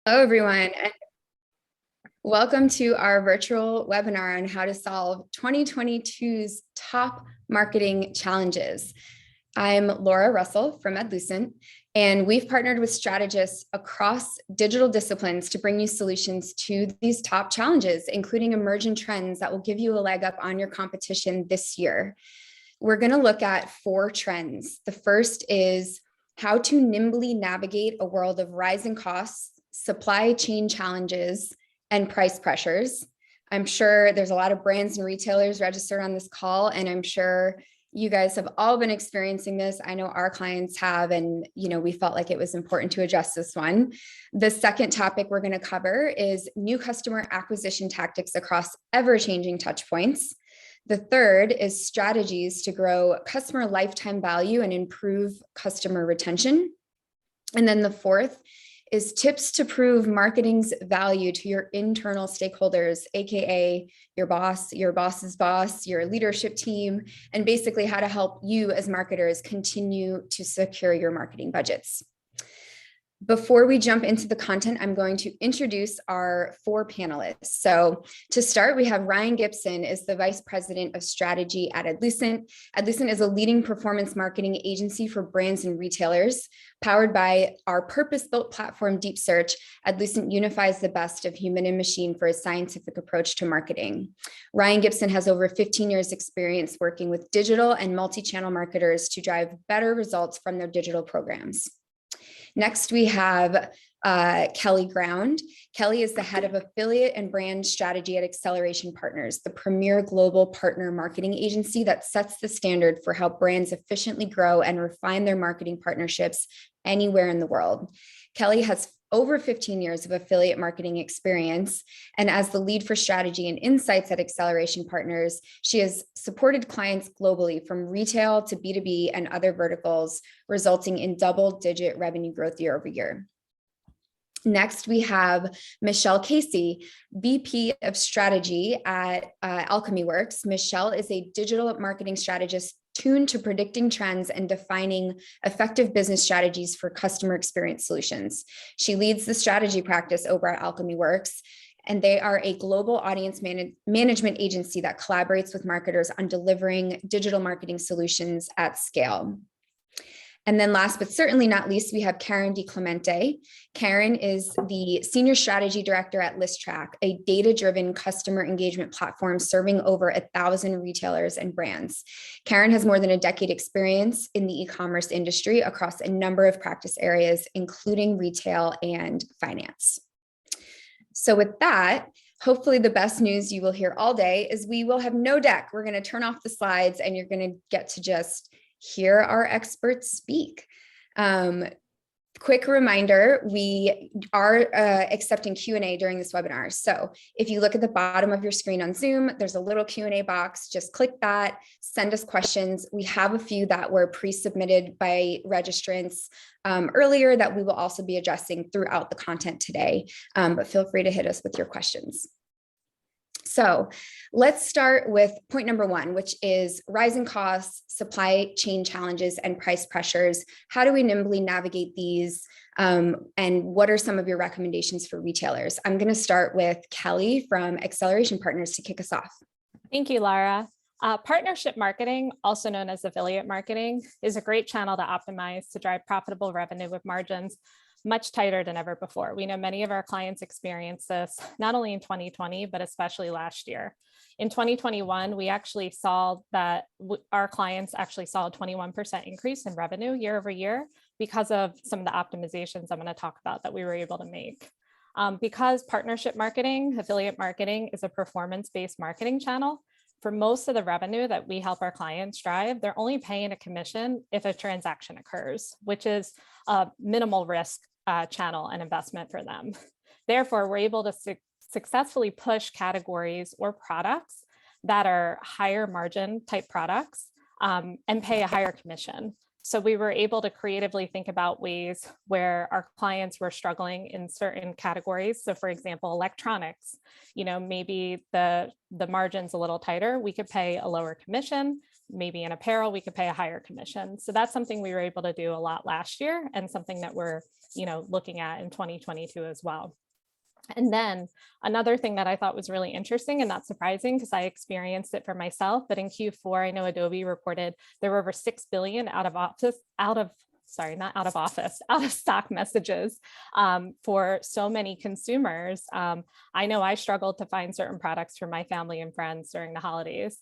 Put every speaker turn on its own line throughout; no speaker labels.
Hello, everyone, and welcome to our virtual webinar on how to solve 2022's top marketing challenges. I'm Laura Russell from Adlucent, and we've partnered with strategists across digital disciplines to bring you solutions to these top challenges, including emerging trends that will give you a leg up on your competition this year. We're going to look at 4 trends. The first is how to nimbly navigate a world of rising costs, supply chain challenges, and price pressures. I'm sure there's a lot of brands and retailers registered on this call, and I'm sure you guys have all been experiencing this. I know our clients have, and we felt like it was important to address this one. The second topic we're going to cover is new customer acquisition tactics across ever-changing touch points. The third is strategies to grow customer lifetime value and improve customer retention. And then the fourth is tips to prove marketing's value to your internal stakeholders, AKA your boss, your boss's boss, your leadership team, and basically how to help you as marketers continue to secure your marketing budgets. Before we jump into the content, I'm going to introduce our 4 panelists. So to start, we have Ryan Gibson is the Vice President of Strategy at Adlucent. Adlucent is a leading performance marketing agency for brands and retailers. Powered by our purpose-built platform, Deep Search, Adlucent unifies the best of human and machine for a scientific approach to marketing. Ryan Gibson has over 15 years experience working with digital and multi-channel marketers to drive better results from their digital programs. Next, we have Kelly Ground. Kelly is the head of affiliate and brand strategy at Acceleration Partners, the premier global partner marketing agency that sets the standard for how brands efficiently grow and refine their marketing partnerships anywhere in the world. Kelly has over 15 years of affiliate marketing experience, and as the lead for strategy and insights at Acceleration Partners, she has supported clients globally from retail to B2B and other verticals, resulting in double-digit revenue growth year over year. Next, we have Michelle Casey, VP of Strategy at Alchemy Worx. Michelle is a digital marketing strategist tuned to predicting trends and defining effective business strategies for customer experience solutions. She leads the strategy practice over at Alchemy Worx, and they are a global audience management agency that collaborates with marketers on delivering digital marketing solutions at scale. And then last but certainly not least, we have Karen DiClemente. Karen is the Senior Strategy Director at Listrak, a data-driven customer engagement platform serving over 1,000 retailers and brands. Karen has more than a decade experience in the e-commerce industry across a number of practice areas, including retail and finance. So with that, hopefully the best news you will hear all day is we will have no deck. We're going to turn off the slides and you're going to get to just hear our experts speak. Quick reminder, we are accepting Q&A during this webinar. So if you look at the bottom of your screen on Zoom, there's a little Q&A box. Just click that, send us questions. We have a few that were pre-submitted by registrants earlier that we will also be addressing throughout the content today, but feel free to hit us with your questions. So let's start with point number 1, which is rising costs, supply chain challenges, and price pressures. How do we nimbly navigate these? And what are some of your recommendations for retailers? I'm going to start with Kelly from Acceleration Partners to kick us off.
Thank you, Lara. Partnership marketing, also known as affiliate marketing, is a great channel to optimize to drive profitable revenue with margins much tighter than ever before. We know many of our clients experienced this not only in 2020, but especially last year. In 2021, we actually saw that our clients actually saw a 21% increase in revenue year over year because of some of the optimizations I'm going to talk about that we were able to make. Because partnership marketing, affiliate marketing is a performance-based marketing channel, for most of the revenue that we help our clients drive, they're only paying a commission if a transaction occurs, which is a minimal risk channel and investment for them. Therefore, we're able to successfully push categories or products that are higher margin type products and pay a higher commission. So we were able to creatively think about ways where our clients were struggling in certain categories. So for example, electronics, maybe the margin's a little tighter. We could pay a lower commission, maybe in apparel, we could pay a higher commission. So that's something we were able to do a lot last year, and something that we're, looking at in 2022 as well. And then another thing that I thought was really interesting and not surprising, because I experienced it for myself, but in Q4, I know Adobe reported there were over 6 billion out of stock messages for so many consumers. I know I struggled to find certain products for my family and friends during the holidays.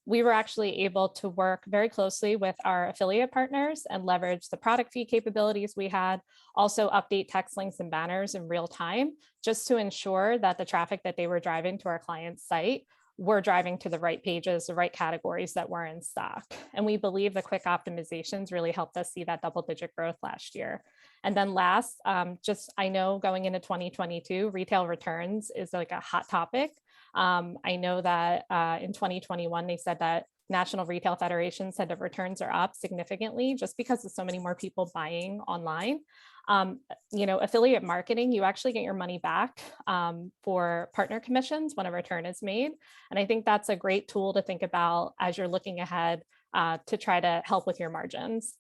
We were actually able to work very closely with our affiliate partners and leverage the product feed capabilities we had, also update text links and banners in real time, just to ensure that the traffic that they were driving to our client's site were driving to the right pages, the right categories that were in stock. And we believe the quick optimizations really helped us see that double-digit growth last year. And then last, I know going into 2022, retail returns is like a hot topic. I know that in 2021, they said that National Retail Federation said that returns are up significantly just because there's so many more people buying online. Affiliate marketing, you actually get your money back for partner commissions when a return is made. And I think that's a great tool to think about as you're looking ahead to try to help with your margins.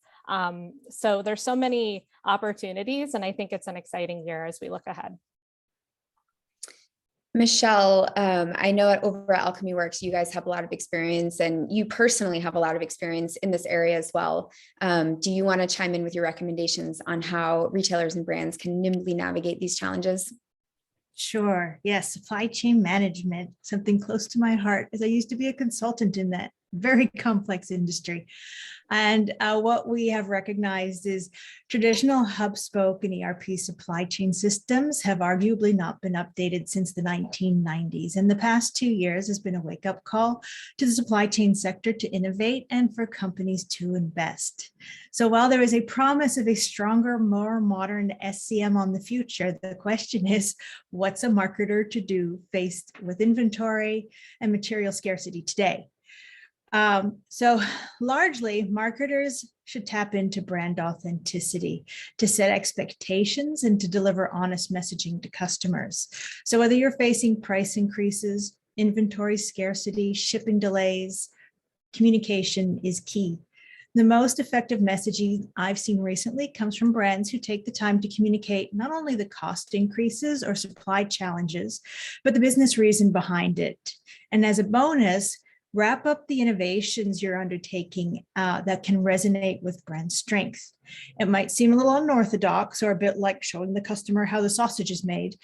So there's so many opportunities, and I think it's an exciting year as we look ahead.
Michelle, I know over at Alchemy Worx, you guys have a lot of experience, and you personally have a lot of experience in this area as well. Do you want to chime in with your recommendations on how retailers and brands can nimbly navigate these challenges?
Sure. Yes. Supply chain management, something close to my heart, as I used to be a consultant in that very complex industry. And what we have recognized is traditional hub spoke and ERP supply chain systems have arguably not been updated since the 1990s. And the past 2 years has been a wake-up call to the supply chain sector to innovate and for companies to invest. So while there is a promise of a stronger, more modern SCM on the future, the question is, what's a marketer to do faced with inventory and material scarcity today? So largely, marketers should tap into brand authenticity to set expectations and to deliver honest messaging to customers. So whether you're facing price increases, inventory scarcity, shipping delays, communication is key. The most effective messaging I've seen recently comes from brands who take the time to communicate not only the cost increases or supply challenges, but the business reason behind it. And as a bonus, wrap up the innovations you're undertaking that can resonate with brand strength. It might seem a little unorthodox or a bit like showing the customer how the sausage is made,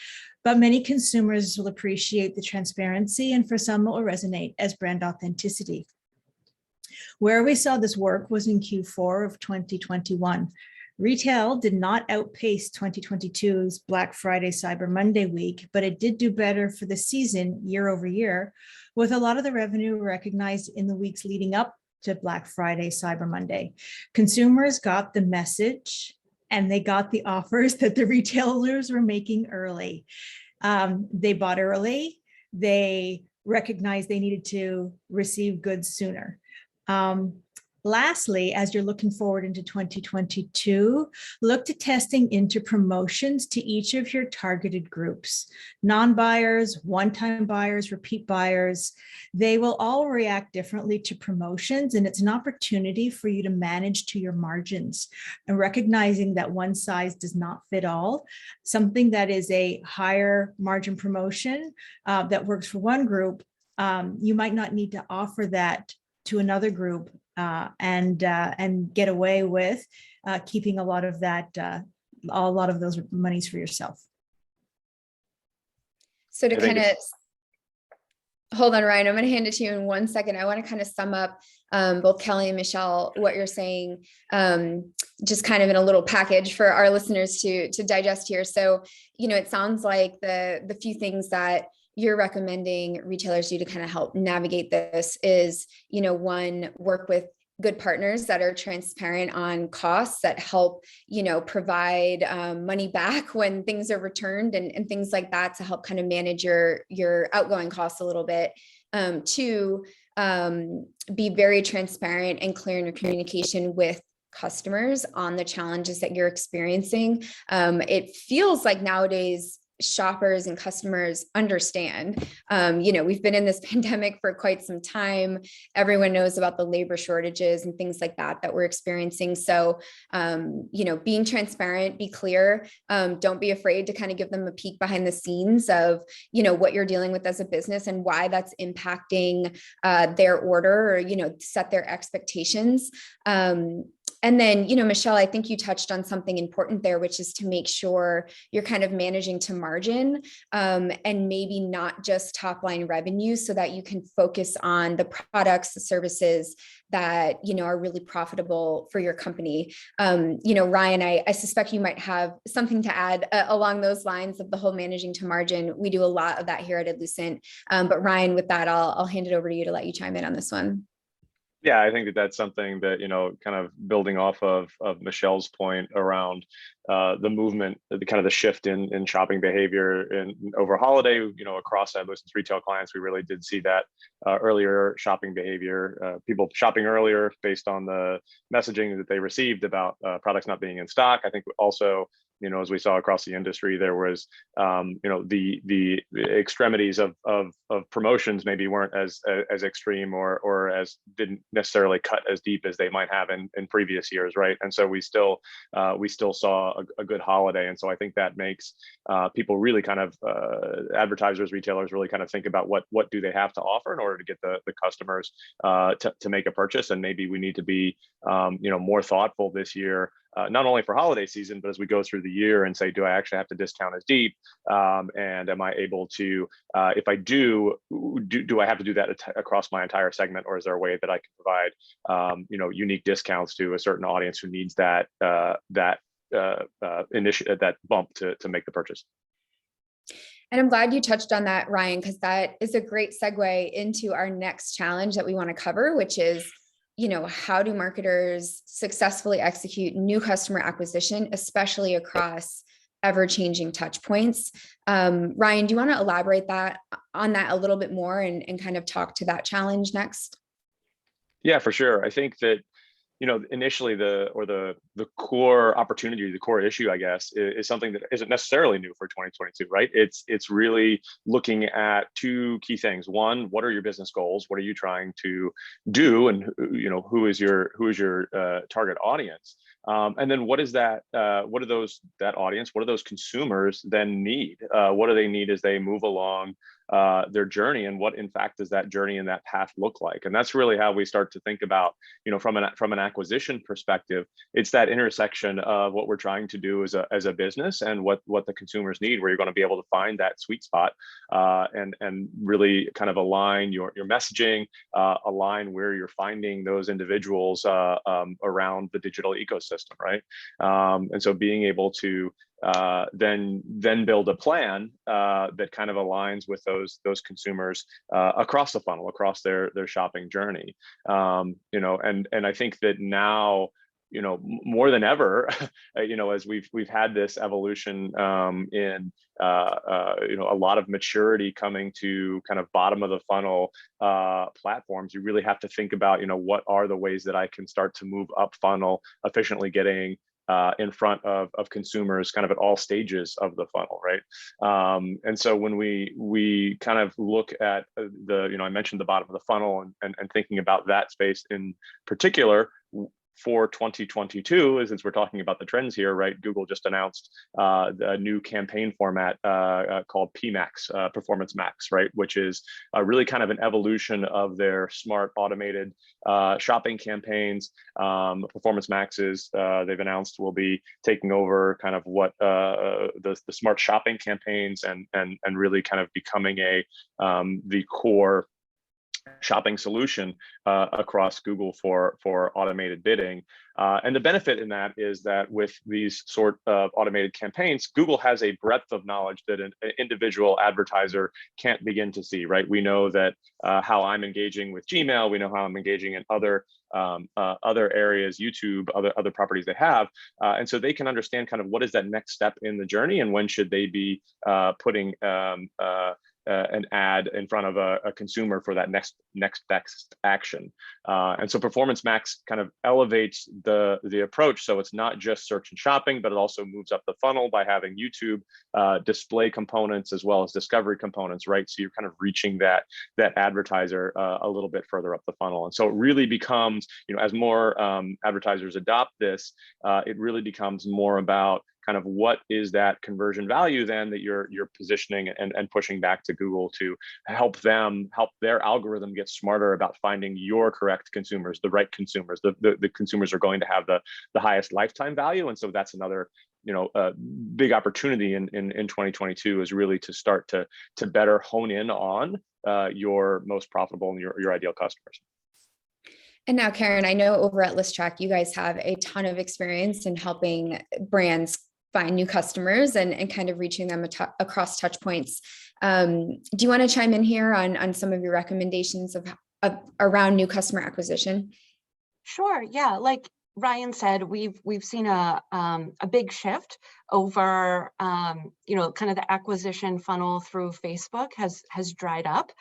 but many consumers will appreciate the transparency, and for some it will resonate as brand authenticity. Where we saw this work was in Q4 of 2021. Retail did not outpace 2022's Black Friday, Cyber Monday week, but it did do better for the season year over year, with a lot of the revenue recognized in the weeks leading up to Black Friday, Cyber Monday. Consumers got the message and they got the offers that the retailers were making early. They bought early. They recognized they needed to receive goods sooner. Lastly, as you're looking forward into 2022, look to testing into promotions to each of your targeted groups. Non-buyers, one-time buyers, repeat buyers, they will all react differently to promotions, and it's an opportunity for you to manage to your margins and recognizing that one size does not fit all. Something that is a higher margin promotion that works for one group, you might not need to offer that to another group and get away with keeping a lot of those monies for yourself.
So to kind of hold on, Ryan, I'm going to hand it to you in 1 second. I want to kind of sum up both Kelly and Michelle, what you're saying, just kind of in a little package for our listeners to digest here. So, it sounds like the few things that you're recommending retailers do to kind of help navigate this is, one, work with good partners that are transparent on costs that help, provide money back when things are returned and things like that to help kind of manage your outgoing costs a little bit. Two, be very transparent and clear in your communication with customers on the challenges that you're experiencing. It feels like nowadays shoppers and customers understand. We've been in this pandemic for quite some time. Everyone knows about the labor shortages and things like that we're experiencing. So, being transparent, be clear, don't be afraid to kind of give them a peek behind the scenes of, what you're dealing with as a business and why that's impacting their order, or, set their expectations. And then, Michelle, I think you touched on something important there, which is to make sure you're kind of managing to margin, and maybe not just top line revenue, so that you can focus on the products, the services that, are really profitable for your company. Ryan, I suspect you might have something to add along those lines of the whole managing to margin. We do a lot of that here at Adlucent. But Ryan, with that, I'll hand it over to you to let you chime in on this one.
Yeah, I think that's something that, kind of building off of Michelle's point around the movement, the kind of the shift in shopping behavior and over holiday, across Adlucent's retail clients, we really did see that earlier shopping behavior, people shopping earlier based on the messaging that they received about products not being in stock. I think also, as we saw across the industry, there was, the extremities of promotions maybe weren't as extreme or as didn't necessarily cut as deep as they might have in previous years, right? And so we still saw a good holiday, and so I think that makes people really kind of advertisers, retailers really kind of think about what do they have to offer in order to get the customers to make a purchase, and maybe we need to be more thoughtful this year. Not only for holiday season, but as we go through the year and say, do I actually have to discount as deep? And am I able to, if I do I have to do that across my entire segment, or is there a way that I can provide, unique discounts to a certain audience who needs that initiative, that bump to make the purchase?
And I'm glad you touched on that, Ryan, because that is a great segue into our next challenge that we want to cover, which is, how do marketers successfully execute new customer acquisition, especially across ever-changing touch points? Ryan, do you want to elaborate on that a little bit more and kind of talk to that challenge next?
Yeah, for sure. I think that, initially the core opportunity, the core issue, I guess, is something that isn't necessarily new for 2022, right? It's really looking at two key things. One, what are your business goals? What are you trying to do? And who is your target audience? And then what is that? What are that audience? What do those consumers then need? What do they need as they move along their journey, and what in fact does that journey and that path look like? And that's really how we start to think about, from an acquisition perspective, it's that intersection of what we're trying to do as a business and what the consumers need, where you're going to be able to find that sweet spot, and really kind of align your messaging, align where you're finding those individuals around the digital ecosystem, right? And so being able to then build a plan that kind of aligns with those consumers across the funnel, across their shopping journey. And I think that now, more than ever, as we've had this evolution in a lot of maturity coming to kind of bottom of the funnel platforms, you really have to think about, what are the ways that I can start to move up funnel, efficiently getting in front of consumers kind of at all stages of the funnel, right? And so when we kind of look at I mentioned the bottom of the funnel and thinking about that space in particular, for 2022, since we're talking about the trends here, right? Google just announced a new campaign format called PMax, Performance Max, right? Which is really kind of an evolution of their smart automated shopping campaigns. Performance Maxes, they've announced, will be taking over kind of what the smart shopping campaigns and really kind of becoming the core shopping solution across Google for automated bidding. And the benefit in that is that with these sort of automated campaigns, Google has a breadth of knowledge that an individual advertiser can't begin to see, right? We know that how I'm engaging with Gmail, we know how I'm engaging in other areas, YouTube, other properties they have. And so they can understand kind of what is that next step in the journey, and when should they be putting an ad in front of a consumer for that next best action. And so Performance Max kind of elevates the approach. So it's not just search and shopping, but it also moves up the funnel by having YouTube display components as well as discovery components, right? So you're kind of reaching that advertiser a little bit further up the funnel. And so it really becomes, as more advertisers adopt this, it really becomes more about kind of what is that conversion value then that you're positioning and pushing back to Google to help their algorithm get smarter about finding your correct consumers, the right consumers, the consumers are going to have the highest lifetime value. And so that's another big opportunity in 2022 is really to start to better hone in on your most profitable and your ideal customers.
And now, Karen, I know over at Listrak, you guys have a ton of experience in helping brands find new customers and kind of reaching them across touch points. Do you want to chime in here on some of your recommendations of around new customer acquisition?
Sure. Yeah. Like Ryan said, we've seen a big shift over, kind of the acquisition funnel through Facebook has dried up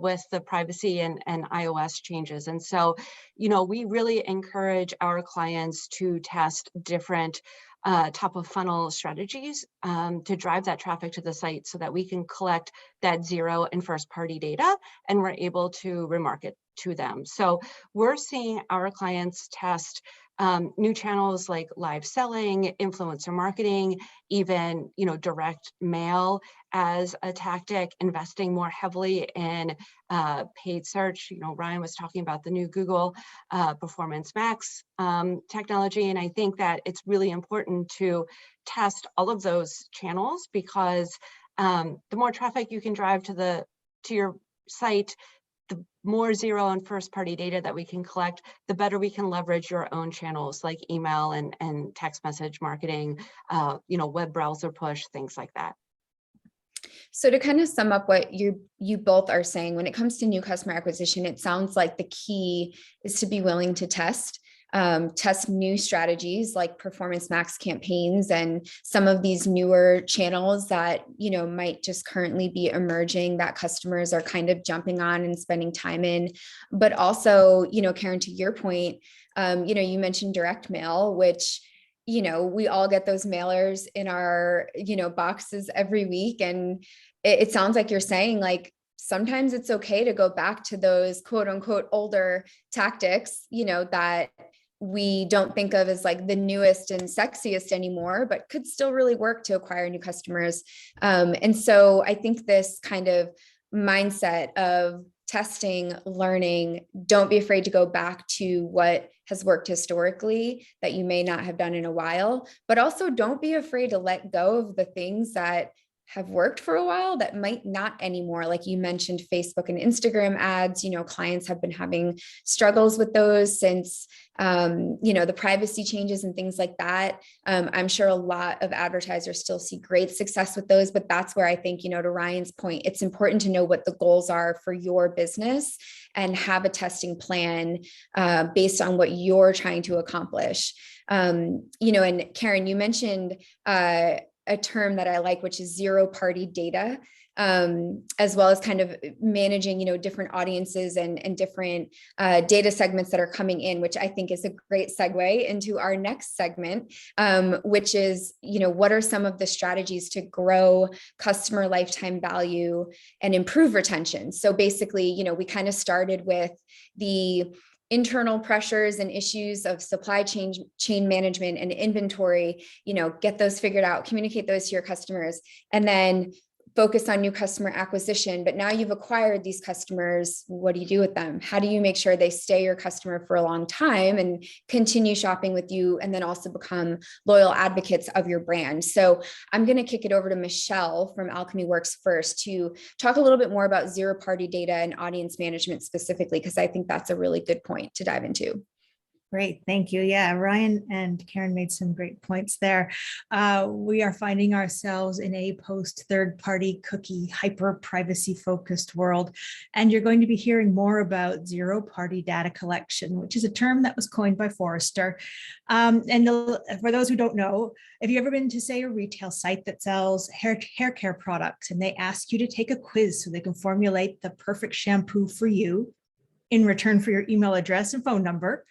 with the privacy and iOS changes. And so, we really encourage our clients to test different top of funnel strategies to drive that traffic to the site so that we can collect that zero and first party data and we're able to remarket to them. So we're seeing our clients test new channels like live selling, influencer marketing, even direct mail as a tactic, investing more heavily in paid search. Ryan was talking about the new Google Performance Max technology, and I think that it's really important to test all of those channels because the more traffic you can drive to your site, the more zero and first party data that we can collect, the better we can leverage your own channels like email and text message marketing, web browser push, things like that.
So to kind of sum up what you both are saying, when it comes to new customer acquisition, it sounds like the key is to be willing to test new strategies like Performance Max campaigns and some of these newer channels that, might just currently be emerging that customers are kind of jumping on and spending time in. But also, Karen, to your point, you mentioned direct mail, which, we all get those mailers in our, boxes every week. And it sounds like you're saying like, sometimes it's okay to go back to those quote unquote older tactics, that we don't think of as like the newest and sexiest anymore, but could still really work to acquire new customers. And so I think this kind of mindset of testing, learning, don't be afraid to go back to what has worked historically that you may not have done in a while, but also don't be afraid to let go of the things that have worked for a while that might not anymore. Like you mentioned, Facebook and Instagram ads, clients have been having struggles with those since, the privacy changes and things like that. I'm sure a lot of advertisers still see great success with those, but that's where I think, to Ryan's point, it's important to know what the goals are for your business and have a testing plan based on what you're trying to accomplish. And Karen, you mentioned, a term that I like, which is zero party data, as well as kind of managing, different audiences and different data segments that are coming in, which I think is a great segue into our next segment, which is, what are some of the strategies to grow customer lifetime value and improve retention? So basically, we kind of started with the internal pressures and issues of supply chain management and inventory, get those figured out, communicate those to your customers, and then focus on new customer acquisition. But now you've acquired these customers. What do you do with them? How do you make sure they stay your customer for a long time and continue shopping with you, and then also become loyal advocates of your brand? So I'm going to kick it over to Michelle from Alchemy Worx first to talk a little bit more about zero party data and audience management specifically, because I think that's a really good point to dive into.
Great, thank you. Yeah, Ryan and Karen made some great points there. We are finding ourselves in a post third-party cookie, hyper privacy focused world. And you're going to be hearing more about zero-party data collection, which is a term that was coined by Forrester. For those who don't know, have you ever been to, say, a retail site that sells hair care products, and they ask you to take a quiz so they can formulate the perfect shampoo for you in return for your email address and phone number?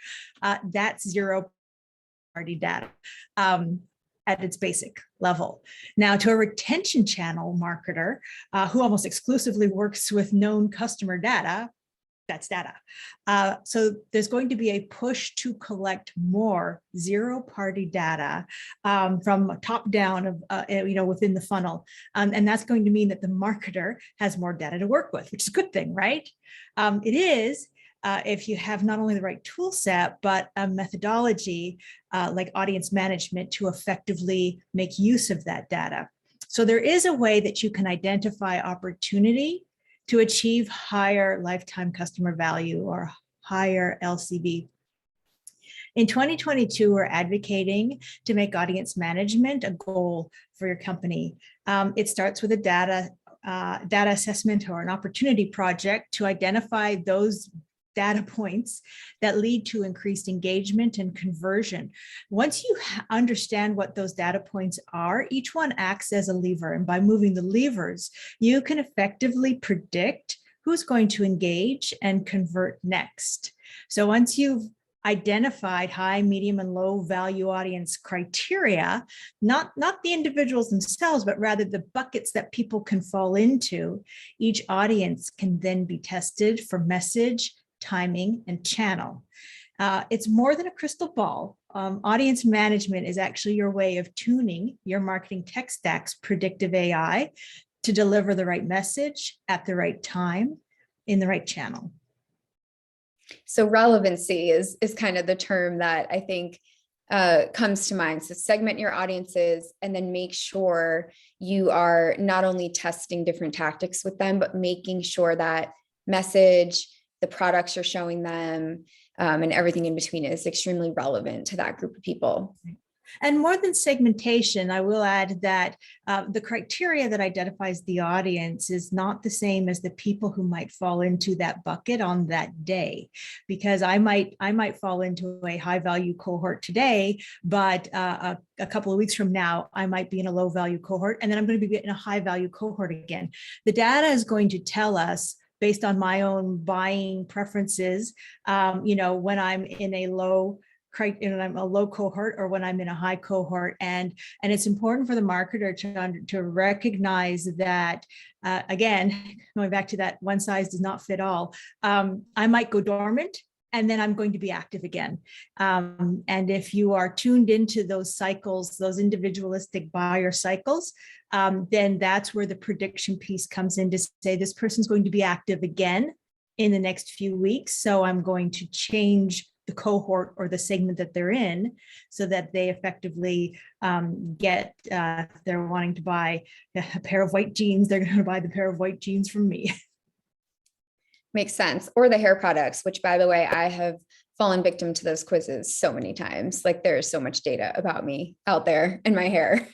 That's zero-party data at its basic level. Now, to a retention channel marketer who almost exclusively works with known customer data, that's data. So there's going to be a push to collect more zero-party data from top down of within the funnel, and that's going to mean that the marketer has more data to work with, which is a good thing, right? It is if you have not only the right tool set, but a methodology like audience management to effectively make use of that data. So there is a way that you can identify opportunity to achieve higher lifetime customer value or higher LCV. In 2022, we're advocating to make audience management a goal for your company. It starts with a data assessment or an opportunity project to identify those data points that lead to increased engagement and conversion. Once you understand what those data points are, each one acts as a lever. And by moving the levers, you can effectively predict who's going to engage and convert next. So once you've identified high, medium, and low value audience criteria, not the individuals themselves, but rather the buckets that people can fall into, each audience can then be tested for message, timing, and channel. It's more than a crystal ball. Audience management is actually your way of tuning your marketing tech stack's predictive AI to deliver the right message at the right time in the right channel.
So relevancy is kind of the term that I think comes to mind. So segment your audiences and then make sure you are not only testing different tactics with them, but making sure that message, the products you're showing them, and everything in between is extremely relevant to that group of people.
And more than segmentation, I will add that the criteria that identifies the audience is not the same as the people who might fall into that bucket on that day, because I might fall into a high value cohort today, but a couple of weeks from now, I might be in a low value cohort, and then I'm going to be in a high value cohort again. The data is going to tell us, based on my own buying preferences, when I'm in a low cohort or when I'm in a high cohort, and it's important for the marketer to recognize that. Again, going back to that one size does not fit all. I might go dormant, and then I'm going to be active again. And if you are tuned into those cycles, those individualistic buyer cycles, then that's where the prediction piece comes in to say this person's going to be active again in the next few weeks. So I'm going to change the cohort or the segment that they're in so that they effectively get, they're wanting to buy a pair of white jeans, they're going to buy the pair of white jeans from me.
Makes sense. Or the hair products, which, by the way, I have fallen victim to those quizzes so many times. Like, there's so much data about me out there and my hair.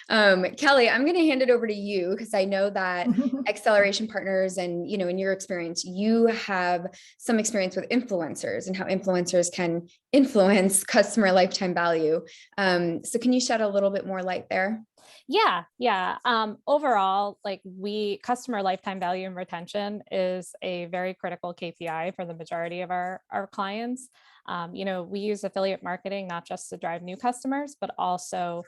Kelly, I'm going to hand it over to you because I know that acceleration partners and, in your experience, you have some experience with influencers and how influencers can influence customer lifetime value. So can you shed a little bit more light there?
Yeah. Overall, customer lifetime value and retention is a very critical KPI for the majority of our clients. We use affiliate marketing not just to drive new customers, but also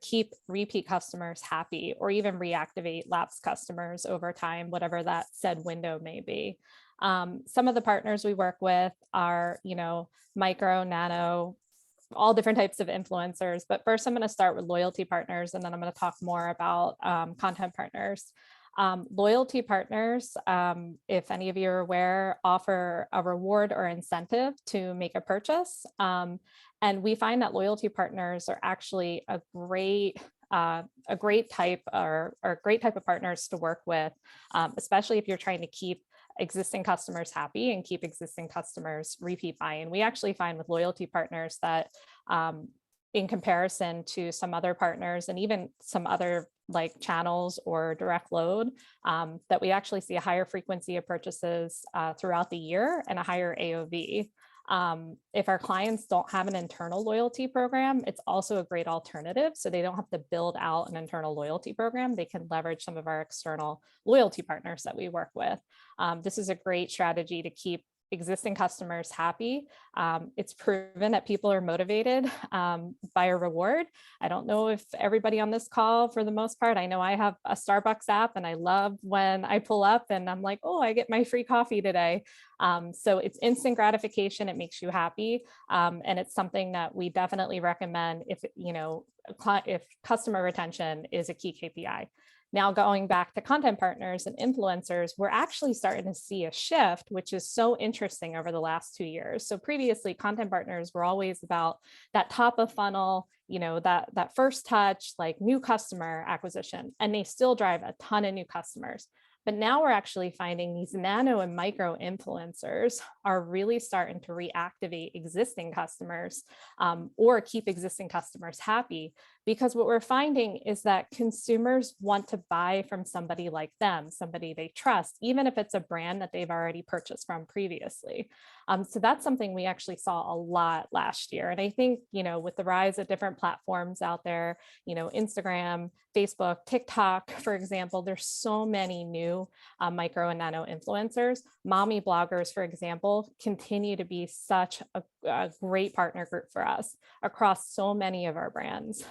keep repeat customers happy or even reactivate lapsed customers over time, whatever that said window may be. Some of the partners we work with are, micro, nano, all different types of influencers. But first, I'm going to start with loyalty partners, and then I'm going to talk more about content partners. Loyalty partners, if any of you are aware, offer a reward or incentive to make a purchase. And we find that loyalty partners are actually a great type of partners to work with, especially if you're trying to keep existing customers happy and keep existing customers repeat buying. We actually find with loyalty partners that in comparison to some other partners and even some other like channels or direct load, that we actually see a higher frequency of purchases throughout the year and a higher AOV. If our clients don't have an internal loyalty program, it's also a great alternative. So they don't have to build out an internal loyalty program. They can leverage some of our external loyalty partners that we work with. This is a great strategy to keep existing customers happy. It's proven that people are motivated by a reward. I don't know if everybody on this call, for the most part, I know I have a Starbucks app and I love when I pull up and I'm like, oh, I get my free coffee today. So it's instant gratification. It makes you happy. And it's something that we definitely recommend if, if customer retention is a key KPI. Now, going back to content partners and influencers, we're actually starting to see a shift, which is so interesting over the last 2 years. So previously, content partners were always about that top of funnel, that first touch, like new customer acquisition, and they still drive a ton of new customers. But now we're actually finding these nano and micro influencers are really starting to reactivate existing customers or keep existing customers happy. Because what we're finding is that consumers want to buy from somebody like them, somebody they trust, even if it's a brand that they've already purchased from previously. So that's something we actually saw a lot last year. And I think, with the rise of different platforms out there, Instagram, Facebook, TikTok, for example, there's so many new micro and nano influencers. Mommy bloggers, for example, continue to be such a great partner group for us across so many of our brands.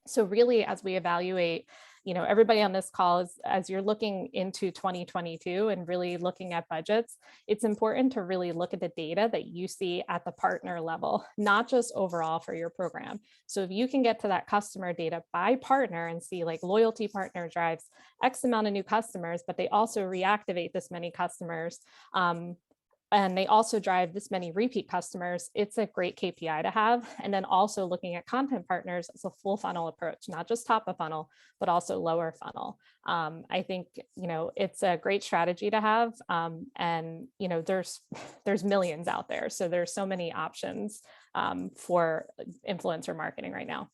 So really, as we evaluate, everybody on this call, as you're looking into 2022 and really looking at budgets, it's important to really look at the data that you see at the partner level, not just overall for your program. So if you can get to that customer data by partner and see like loyalty partner drives X amount of new customers, but they also reactivate this many customers, and they also drive this many repeat customers, it's a great KPI to have. And then also looking at content partners as a full funnel approach, not just top of funnel, but also lower funnel. I think, it's a great strategy to have. And, there's millions out there. So there's so many options for influencer marketing right now.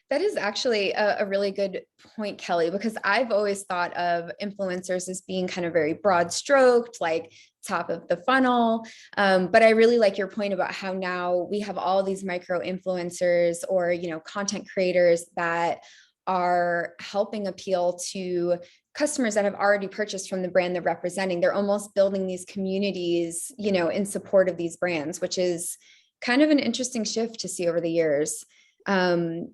That is actually a really good point, Kelly, because I've always thought of influencers as being kind of very broad stroked, like top of the funnel. But I really like your point about how now we have all these micro influencers or, content creators that are helping appeal to customers that have already purchased from the brand they're representing. They're almost building these communities, in support of these brands, which is kind of an interesting shift to see over the years. And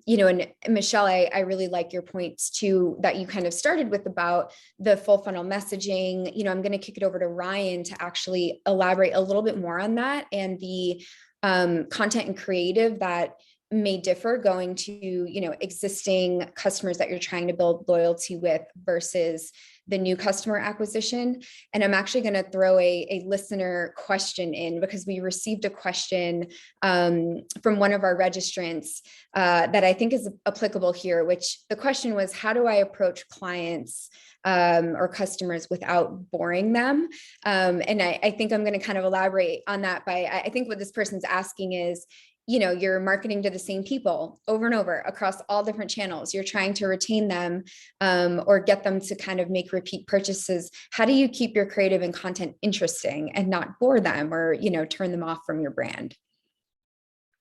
Michelle, I really like your points too, that you kind of started with about the full funnel messaging. I'm going to kick it over to Ryan to actually elaborate a little bit more on that and the content and creative that may differ going to, existing customers that you're trying to build loyalty with versus the new customer acquisition. And I'm actually going to throw a listener question in because we received a question from one of our registrants that I think is applicable here, which the question was, how do I approach clients or customers without boring them? And I think I'm going to kind of elaborate on that by, I think what this person's asking is, you're marketing to the same people over and over across all different channels. You're trying to retain them or get them to kind of make repeat purchases. How do you keep your creative and content interesting and not bore them or, turn them off from your brand?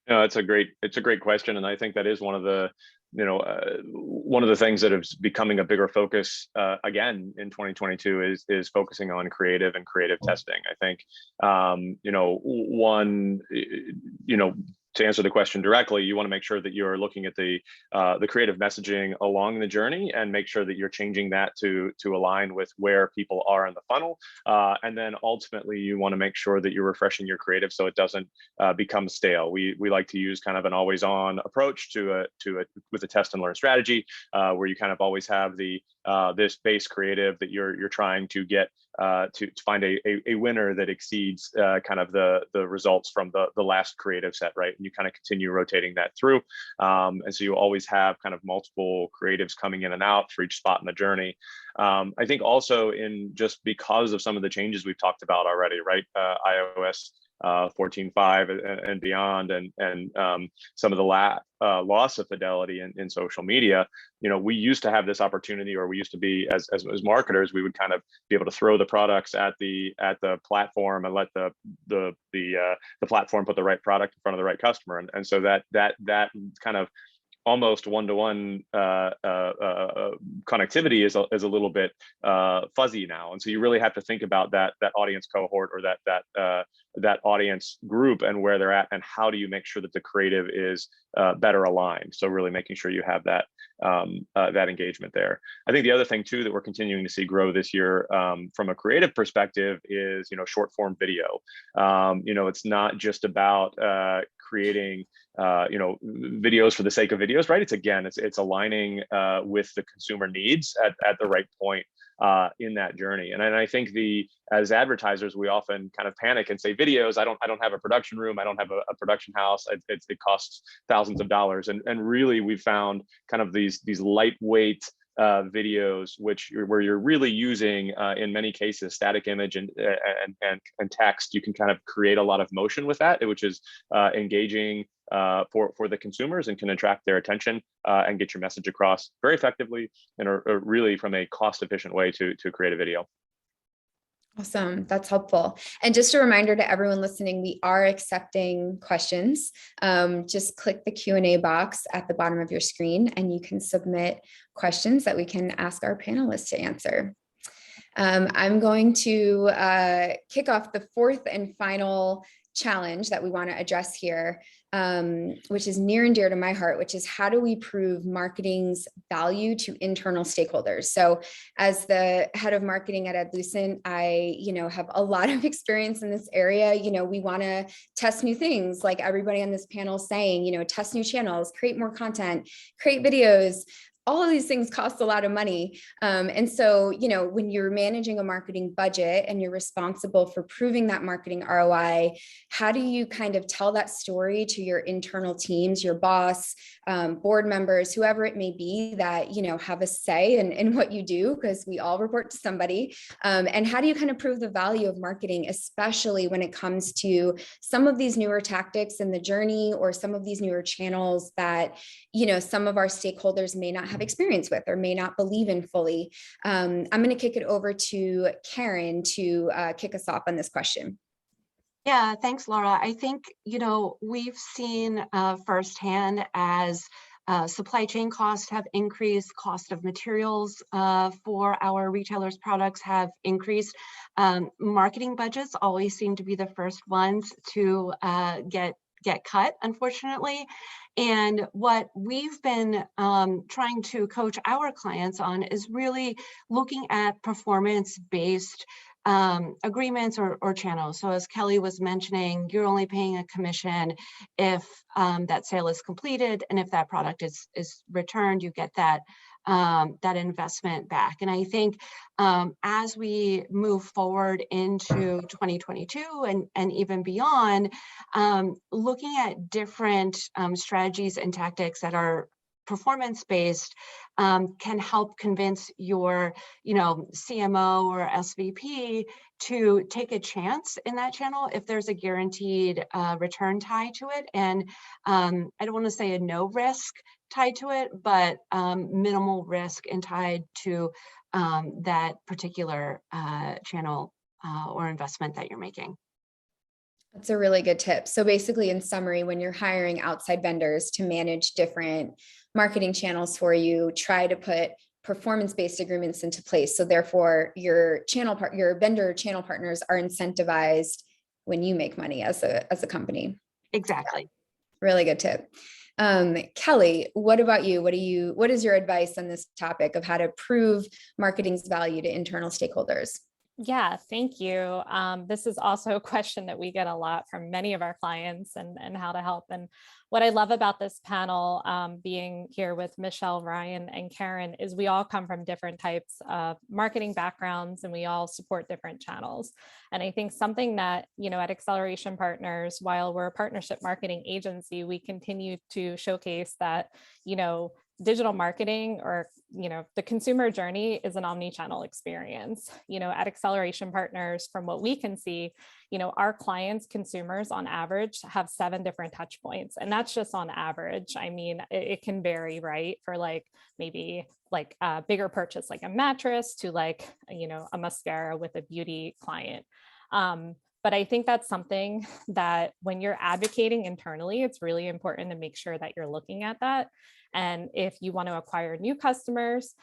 No, it's a great question. And I think that is one of the things that is becoming a bigger focus again in 2022 is focusing on creative and creative testing. I think, to answer the question directly, you want to make sure that you're looking at the creative messaging along the journey and make sure that you're changing that to align with where people are in the funnel. And then ultimately, you want to make sure that you're refreshing your creative so it doesn't become stale. We like to use kind of an always-on approach with a test and learn strategy, where you kind of always have this base creative that you're trying to get to find a winner that exceeds kind of the results from the last creative set, right? And you kind of continue rotating that through. And so you always have kind of multiple creatives coming in and out for each spot in the journey. I think also in just because of some of the changes we've talked about already, right? iOS 14.5 and beyond, and some of the loss of fidelity in social media. We used to have this opportunity, or we used to be as marketers, we would kind of be able to throw the products at the platform and let the platform put the right product in front of the right customer, and so that kind of almost one-to-one connectivity is a little bit fuzzy now, and so you really have to think about that audience cohort, or that audience group, and where they're at, and how do you make sure that the creative is better aligned. So really making sure you have that engagement there. I think the other thing too that we're continuing to see grow this year from a creative perspective is short form video. It's not just about creating videos for the sake of videos, right? It's aligning with the consumer needs at the right point in that journey. And I think as advertisers, we often kind of panic and say, videos, I don't have a production room, I don't have a production house, it costs thousands of dollars. And really we've found kind of these lightweight videos, where you're really using in many cases static image and text. You can kind of create a lot of motion with that, which is engaging for the consumers, and can attract their attention and get your message across very effectively, and are really from a cost efficient way to create a video.
Awesome. That's helpful. And just a reminder to everyone listening, we are accepting questions. Just click the Q&A box at the bottom of your screen, and you can submit questions that we can ask our panelists to answer. I'm going to kick off the fourth and final challenge that we want to address here, which is near and dear to my heart, which is how do we prove marketing's value to internal stakeholders? So as the head of marketing at Adlucent, I have a lot of experience in this area. We want to test new things, like everybody on this panel saying, test new channels, create more content, create videos. All of these things cost a lot of money. And so, when you're managing a marketing budget and you're responsible for proving that marketing ROI, how do you kind of tell that story to your internal teams, your boss, board members, whoever it may be that, have a say in what you do, because we all report to somebody. And how do you kind of prove the value of marketing, especially when it comes to some of these newer tactics in the journey, or some of these newer channels that, some of our stakeholders may not have experience with or may not believe in fully. I'm going to kick it over to Karen to kick us off on this question.
Yeah, thanks, Laura. I think, we've seen firsthand as supply chain costs have increased, cost of materials for our retailers' products have increased. Marketing budgets always seem to be the first ones to get cut, unfortunately. And what we've been trying to coach our clients on is really looking at performance-based agreements or channels. So as Kelly was mentioning, you're only paying a commission if that sale is completed, and if that product is returned, you get that investment back. And I think as we move forward into 2022 and even beyond, looking at different strategies and tactics that are performance-based can help convince your, CMO or SVP to take a chance in that channel if there's a guaranteed return tied to it. And I don't want to say a no risk tied to it, but minimal risk and tied to that particular channel or investment that you're making.
That's a really good tip. So basically, in summary, when you're hiring outside vendors to manage different marketing channels for you, try to put performance-based agreements into place. So therefore, your vendor channel partners are incentivized when you make money as a company.
Exactly.
Really good tip. Kelly, what about you? What is your advice on this topic of how to prove marketing's value to internal stakeholders?
Yeah, thank you. This is also a question that we get a lot from many of our clients, and how to help. And what I love about this panel, being here with Michelle, Ryan, and Karen, is we all come from different types of marketing backgrounds, and we all support different channels. And I think something that, at Acceleration Partners, while we're a partnership marketing agency, we continue to showcase that, digital marketing, or the consumer journey, is an omni-channel experience. At Acceleration Partners, from what we can see, our clients, consumers on average, have 7 different touch points, and that's just on average. I mean, it can vary, right? For maybe a bigger purchase like a mattress, to a mascara with a beauty client. But I think that's something that when you're advocating internally, it's really important to make sure that you're looking at that. And if you want to acquire new customers,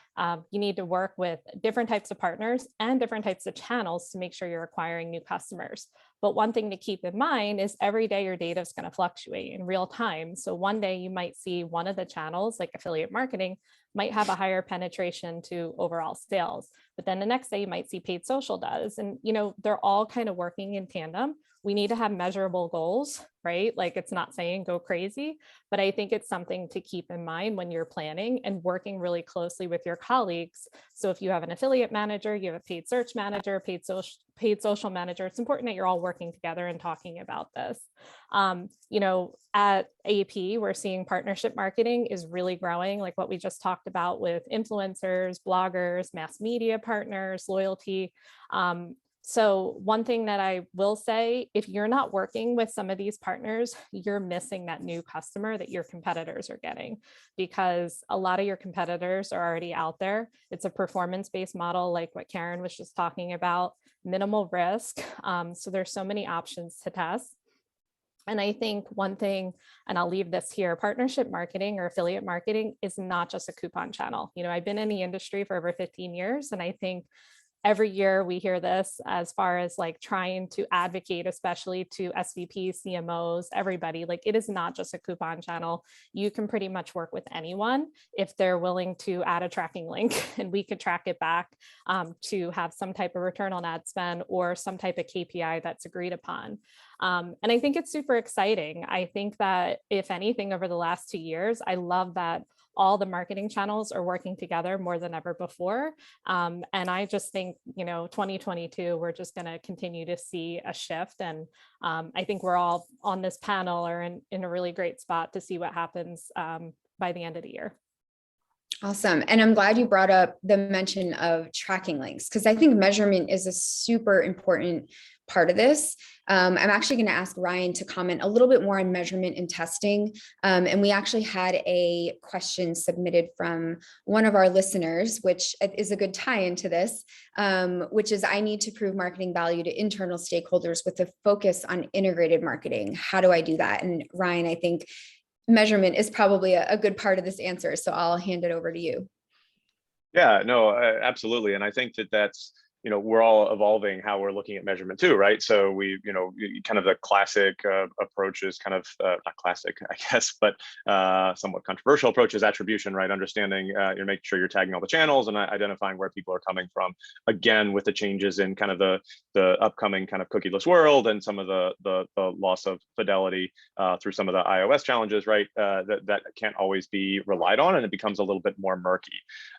you need to work with different types of partners and different types of channels to make sure you're acquiring new customers. But one thing to keep in mind is every day your data is going to fluctuate in real time. So one day you might see one of the channels, like affiliate marketing, might have a higher penetration to overall sales. But then the next day you might see paid social does. And, they're all kind of working in tandem. We need to have measurable goals, right? It's not saying go crazy, but I think it's something to keep in mind when you're planning and working really closely with your colleagues. So if you have an affiliate manager, you have a paid search manager, paid social manager, it's important that you're all working together and talking about this. At AP, we're seeing partnership marketing is really growing, like what we just talked about with influencers, bloggers, mass media partners, loyalty. So one thing that I will say, if you're not working with some of these partners, you're missing that new customer that your competitors are getting, because a lot of your competitors are already out there. It's a performance-based model, like what Karen was just talking about, minimal risk. So there's so many options to test. And I think one thing, and I'll leave this here, partnership marketing or affiliate marketing is not just a coupon channel. I've been in the industry for over 15 years, and I think every year we hear this as far as trying to advocate, especially to SVPs, CMOs, everybody, it is not just a coupon channel. You can pretty much work with anyone if they're willing to add a tracking link, and we could track it back to have some type of return on ad spend or some type of KPI that's agreed upon. And I think it's super exciting. I think that if anything, over the last 2 years, I love that all the marketing channels are working together more than ever before. And I just think, 2022, we're just going to continue to see a shift. And I think we're all on this panel are in a really great spot to see what happens by the end of the year.
Awesome. And I'm glad you brought up the mention of tracking links, because I think measurement is a super important part of this. I'm actually going to ask Ryan to comment a little bit more on measurement and testing. And we actually had a question submitted from one of our listeners, which is a good tie into this, which is, I need to prove marketing value to internal stakeholders with a focus on integrated marketing. How do I do that? And Ryan, I think measurement is probably a good part of this answer. So I'll hand it over to you.
Yeah, no, absolutely. And I think that's, we're all evolving how we're looking at measurement too, right? So we, kind of the classic approach is kind of, not classic, I guess, but somewhat controversial approach is attribution, right? Understanding, you're making sure you're tagging all the channels and identifying where people are coming from. Again, with the changes in kind of the upcoming kind of cookieless world and some of the loss of fidelity through some of the iOS challenges, right? That can't always be relied on, and it becomes a little bit more murky.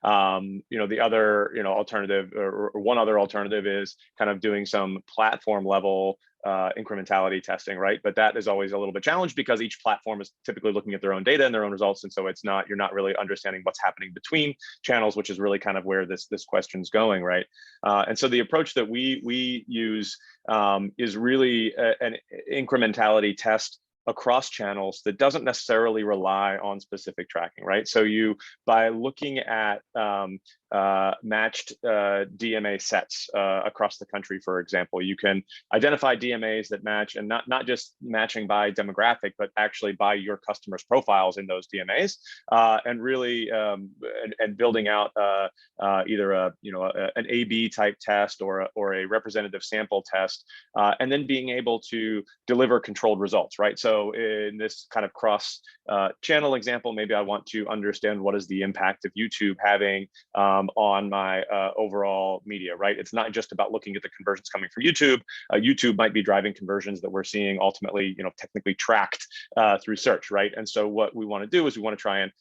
The other, alternative, or one other alternative, is kind of doing some platform level incrementality testing, right? But that is always a little bit challenged because each platform is typically looking at their own data and their own results, and so you're not really understanding what's happening between channels, which is really kind of where this question's going, right? And so the approach that we use is really an incrementality test across channels that doesn't necessarily rely on specific tracking, right? So by looking at matched DMA sets across the country, for example, you can identify DMAs that match, and not just matching by demographic, but actually by your customers' profiles in those DMAs, and really and building out either an A/B type test or a representative sample test, and then being able to deliver controlled results, right? So So in this kind of cross channel example, maybe I want to understand what is the impact of YouTube having on my overall media, right? It's not just about looking at the conversions coming from YouTube. YouTube might be driving conversions that we're seeing ultimately, technically tracked through search, right? And so what we want to do is we want to try and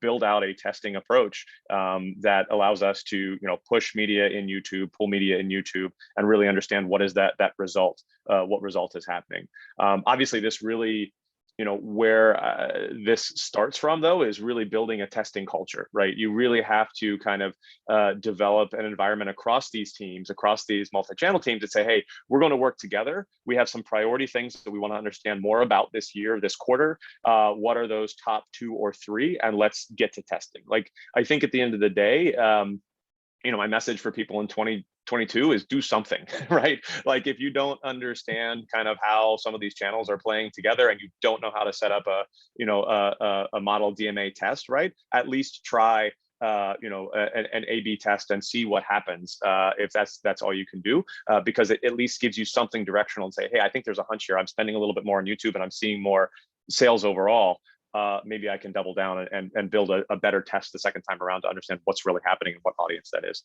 build out a testing approach that allows us to, push media in YouTube, pull media in YouTube, and really understand what is that result, what result is happening. Obviously, this really, where this starts from, though, is really building a testing culture, right? You really have to kind of develop an environment across these teams, across these multi-channel teams, that say, hey, we're going to work together. We have some priority things that we want to understand more about this year, this quarter. What are those top 2 or 3? And let's get to testing. Like, I think at the end of the day, my message for people in 2022 is do something, right? Like, if you don't understand kind of how some of these channels are playing together, and you don't know how to set up a model DMA test, right? At least try an A/B test and see what happens, if that's all you can do, because it at least gives you something directional and say, hey, I think there's a hunch here. I'm spending a little bit more on YouTube and I'm seeing more sales overall. Maybe I can double down and build a better test the second time around to understand what's really happening and what audience that is.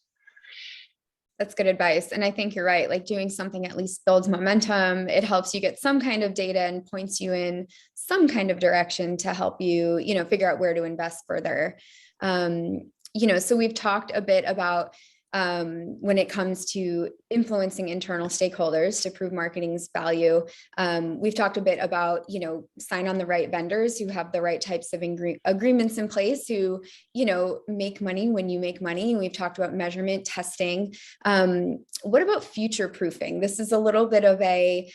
That's good advice. And I think you're right. Like, doing something at least builds momentum. It helps you get some kind of data and points you in some kind of direction to help you, figure out where to invest further. So we've talked a bit about when it comes to influencing internal stakeholders to prove marketing's value. We've talked a bit about, sign on the right vendors who have the right types of agreements in place, who, make money when you make money. We've talked about measurement, testing. What about future proofing? This is a little bit of a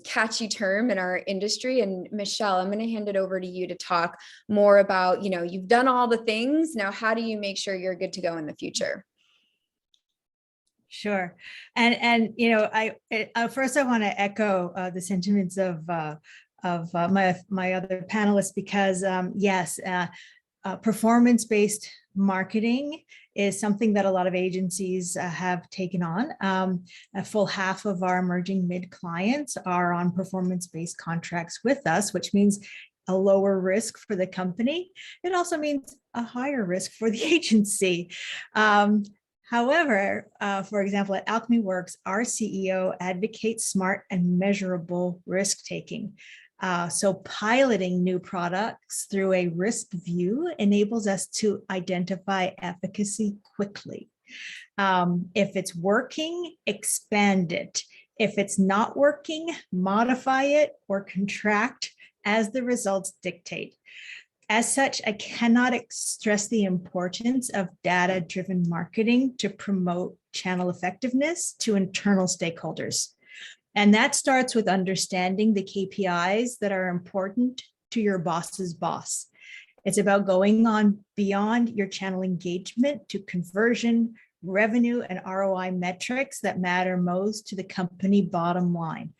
catchy term in our industry. And Michelle, I'm going to hand it over to you to talk more about, you've done all the things. Now, how do you make sure you're good to go in the future?
Sure. And I first I want to echo the sentiments of my other panelists, because yes, performance-based marketing is something that a lot of agencies have taken on. A full half of our emerging mid clients are on performance-based contracts with us, which means a lower risk for the company. It also means a higher risk for the agency. However, for example, at Alchemy Worx, our CEO advocates smart and measurable risk-taking. So piloting new products through a risk view enables us to identify efficacy quickly. If it's working, expand it. If it's not working, modify it or contract as the results dictate. As such, I cannot stress the importance of data-driven marketing to promote channel effectiveness to internal stakeholders. And that starts with understanding the KPIs that are important to your boss's boss. It's about going on beyond your channel engagement to conversion, revenue, and ROI metrics that matter most to the company bottom line.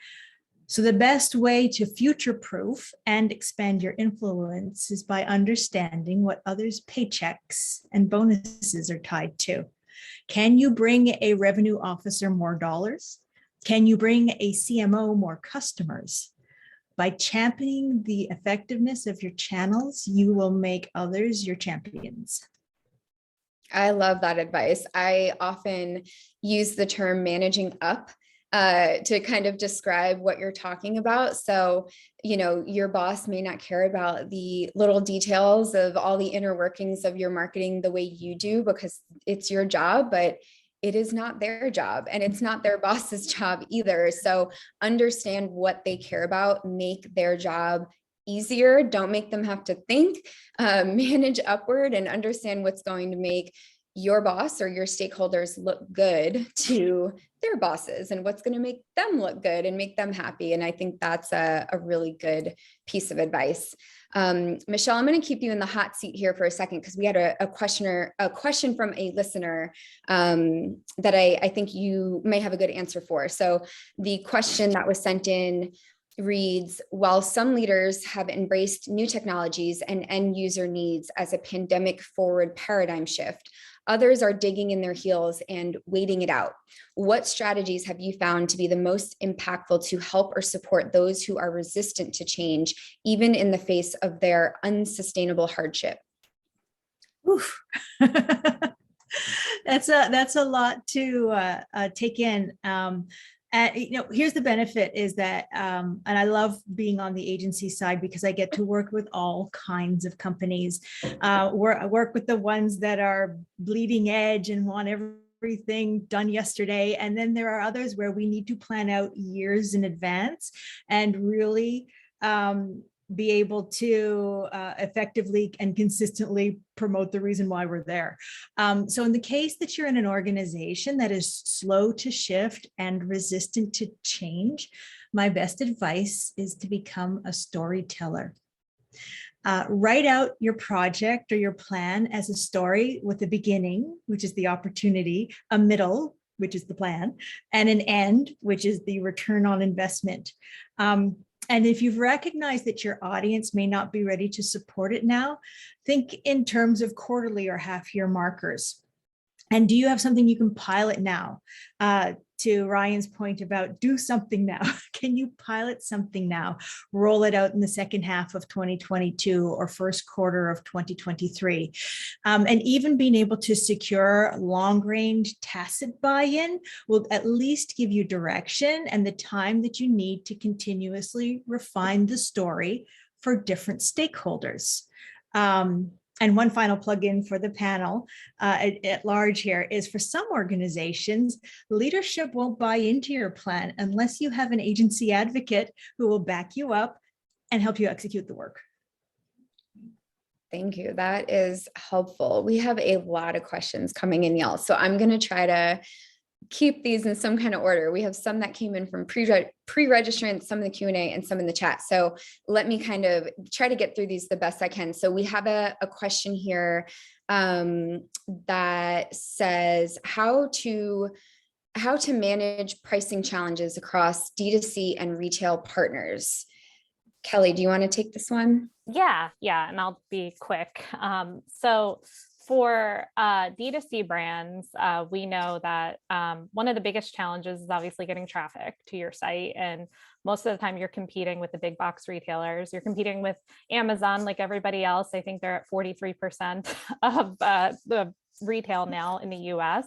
So the best way to future-proof and expand your influence is by understanding what others' paychecks and bonuses are tied to. Can you bring a revenue officer more dollars? Can you bring a CMO more customers? By championing the effectiveness of your channels, you will make others your champions.
I love that advice. I often use the term managing up to kind of describe what you're talking about. So, your boss may not care about the little details of all the inner workings of your marketing the way you do, because it's your job, but it is not their job, and it's not their boss's job either. So understand what they care about, make their job easier. Don't make them have to think, manage upward, and understand what's going to make your boss or your stakeholders look good to their bosses, and what's going to make them look good and make them happy. And I think that's a really good piece of advice. Michelle, I'm going to keep you in the hot seat here for a second, because we had a question from a listener that I think you may have a good answer for. So the question that was sent in reads, while some leaders have embraced new technologies and end user needs as a pandemic forward paradigm shift, Others are digging in their heels and waiting it out. What strategies have you found to be the most impactful to help or support those who are resistant to change, even in the face of their unsustainable hardship?
Oof. That's a lot to take in. Here's the benefit is that, and I love being on the agency side because I get to work with all kinds of companies. I work with the ones that are bleeding edge and want everything done yesterday. And then there are others where we need to plan out years in advance and really be able to effectively and consistently promote the reason why we're there. So in the case that you're in an organization that is slow to shift and resistant to change, my best advice is to become a storyteller. Write out your project or your plan as a story with a beginning, which is the opportunity, a middle, which is the plan, and an end, which is the return on investment. And if you've recognized that your audience may not be ready to support it now, think in terms of quarterly or half-year markers. And do you have something you can pilot now? To Ryan's point about do something now. Can you pilot something now? Roll it out in the second half of 2022 or first quarter of 2023. And even being able to secure long-range tacit buy-in will at least give you direction and the time that you need to continuously refine the story for different stakeholders. And one final plug-in for the panel at large here is for some organizations, leadership won't buy into your plan unless you have an agency advocate who will back you up and help you execute the work.
Thank you. That is helpful. We have a lot of questions coming in, y'all. So I'm going to try to keep these in some kind of order. We have some that came in from pre-registrants, some in the Q&A and some in the chat. So let me kind of try to get through these the best I can. So we have a question here that says how to manage pricing challenges across D2C and retail partners. Kelly, do you want to take this one?
Yeah, and I'll be quick. So for D2C brands, we know that one of the biggest challenges is obviously getting traffic to your site. And most of the time you're competing with the big box retailers. You're competing with Amazon like everybody else. I think they're at 43% of the retail now in the US.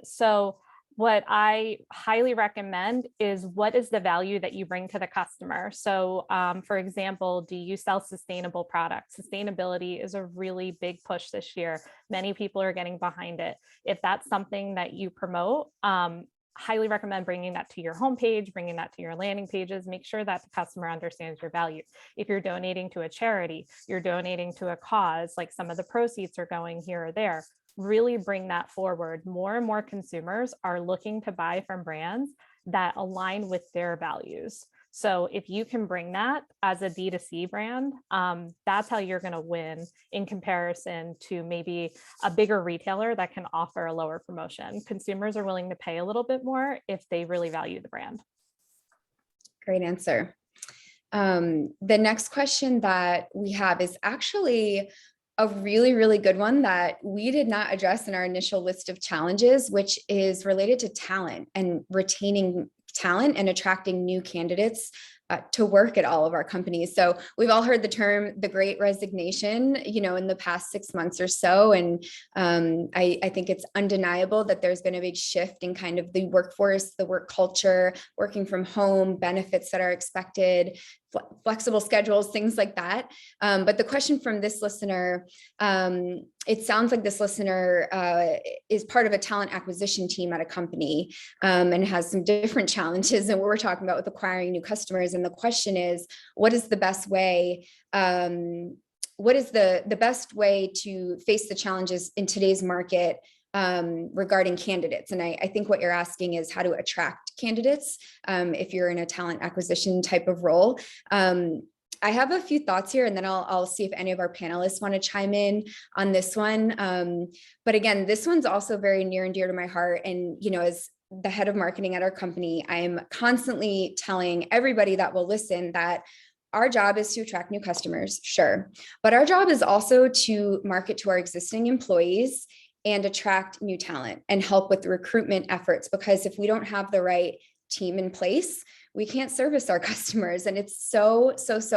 So what I highly recommend is what is the value that you bring to the customer. So for example, do you sell sustainable products? Sustainability is a really big push this year. Many people are getting behind it. If that's something that you promote, highly recommend bringing that to your homepage, bringing that to your landing pages, make sure that the customer understands your value. If you're donating to a charity, you're donating to a cause, like some of the proceeds are going here or there, really bring that forward. More and more consumers are looking to buy from brands that align with their values. So if you can bring that as a D2C brand, that's how you're going to win in comparison to maybe a bigger retailer that can offer a lower promotion. Consumers are willing to pay a little bit more if they really value the brand.
Great answer. The next question that we have is actually a really, really good one that we did not address in our initial list of challenges, which is related to talent and retaining talent and attracting new candidates to work at all of our companies. So we've all heard the term, the Great Resignation, in the past 6 months or so. And I think it's undeniable that there's been a big shift in kind of the workforce, the work culture, working from home, benefits that are expected, flexible schedules, things like that. But the question from this listener, it sounds like this listener is part of a talent acquisition team at a company and has some different challenges than what we're talking about with acquiring new customers. And the question is, what is the best way? What is the best way to face the challenges in today's market regarding candidates? And I think what you're asking is how to attract candidates if you're in a talent acquisition type of role. I have a few thoughts here, and then I'll see if any of our panelists want to chime in on this one. But again, this one's also very near and dear to my heart. And, as the head of marketing at our company, I'm constantly telling everybody that will listen that our job is to attract new customers, sure. But our job is also to market to our existing employees and attract new talent and help with the recruitment efforts. Because if we don't have the right team in place, we can't service our customers. And it's so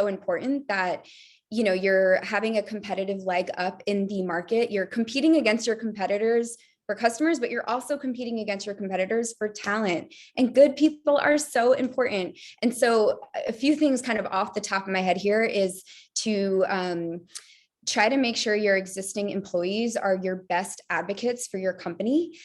important that, you know, you're having a competitive leg up in the market. You're competing against your competitors for customers, but you're also competing against your competitors for talent, and good people are so important. And so a few things kind of off the top of my head here is to try to make sure your existing employees are your best advocates for your company.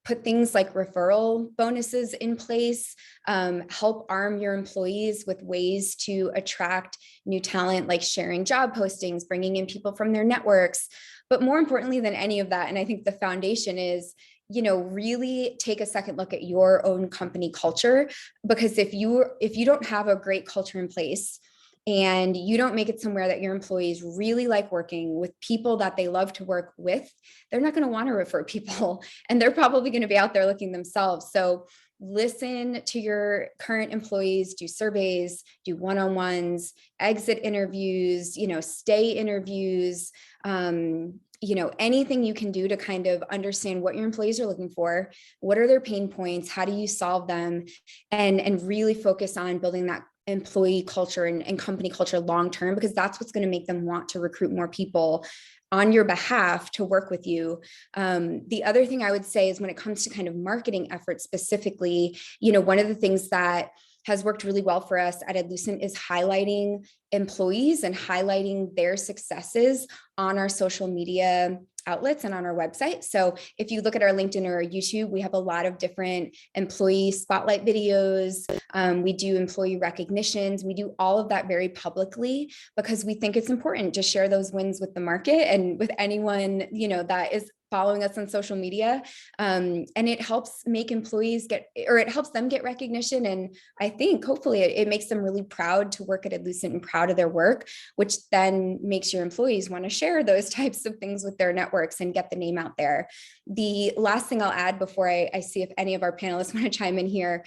Put things like referral bonuses in place, help arm your employees with ways to attract new talent, like sharing job postings, bringing in people from their networks. But more importantly than any of that, and I think the foundation is, you know, really take a second look at your own company culture, because if you don't have a great culture in place, and you don't make it somewhere that your employees really like working with people that they love to work with, they're not going to want to refer people, and they're probably going to be out there looking themselves. So listen to your current employees, do surveys, do one-on-ones, exit interviews, you know, stay interviews, you know, anything you can do to kind of understand what your employees are looking for, what are their pain points, how do you solve them, and really focus on building that employee culture and company culture long-term, because that's what's going to make them want to recruit more people on your behalf to work with you. The other thing I would say is when it comes to kind of marketing efforts specifically, you know, one of the things that has worked really well for us at Adlucent is highlighting employees and highlighting their successes on our social media outlets and on our website. So if you look at our LinkedIn or our YouTube, we have a lot of different employee spotlight videos. We do employee recognitions. We do all of that very publicly because we think it's important to share those wins with the market and with anyone, you know, that is following us on social media. And it helps make employees it helps them get recognition. And I think hopefully it makes them really proud to work at Adlucent and proud of their work, which then makes your employees want to share those types of things with their networks and get the name out there. The last thing I'll add before I see if any of our panelists want to chime in here